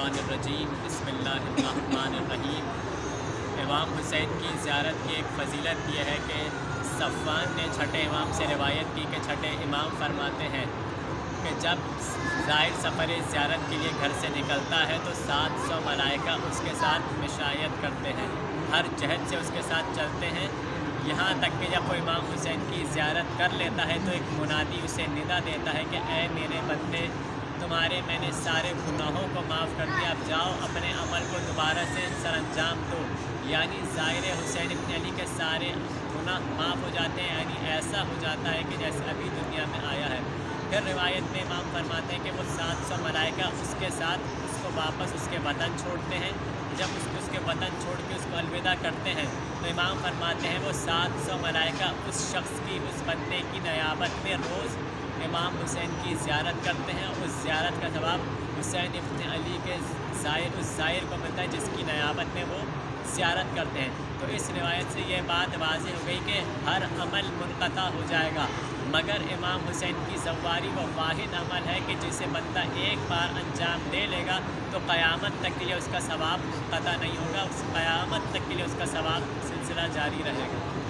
मिनश्शैतानिर्रजीम बिस्मिल्लाहिर्रहमानिर्रहीम। इमाम हुसैन की ज़ियारत की एक फ़जीलत यह है कि सफ़वान ने छठे इमाम से रिवायत की कि छठे इमाम फरमाते हैं कि जब ज़ाहिर सफ़र ज़ियारत के लिए घर से निकलता है तो 700 मलाइका उसके साथ मशायत करते हैं, हर जहत से उसके साथ चलते हैं। यहाँ तक कि जब वो इमाम हुसैन की ज़ियारत कर लेता है तो एक मुनादी उसे निदा देता है कि ऐ मेरे बंदे, तुम्हारे मैंने सारे गुनाहों को माफ़ कर दिया, अब जाओ अपने अमल को दोबारा से सरअंजाम दो। यानी ज़ाहिर हुसैन इब्न अली के सारे गुनाह माफ़ हो जाते हैं, यानी ऐसा हो जाता है कि जैसे अभी दुनिया में आया है। फिर रिवायत में इमाम फरमाते हैं कि वो 700 मलाइका उसके साथ उसको वापस उसके वतन छोड़ते हैं। जब उसके वतन छोड़ के उसको अलविदा करते हैं तो इमाम फरमाते हैं वो 700 मलाइका उस शख्स की, उस बंदे की नियाबत में रोज़ इमाम हुसैन की ज़ियारत करते हैं। उस ज़ियारत का जवाब हुसैन इब्न अली के उस ज़ाहिर को मिलता है जिसकी नियाबत में वो ज़ियारत करते हैं। तो इस रिवायत से ये बात वाज़ेह हो गई कि हर अमल मुनक़ता हो जाएगा, मगर इमाम हुसैन की ज़वारी वो वाहिद अमल है कि जिसे बंदा एक बार अंजाम दे लेगा तो क़यामत तक के लिए उसका सवाब मुनक़ता नहीं होगा, उस क़यामत तक के लिए उसका सवाब सिलसिला जारी रहेगा।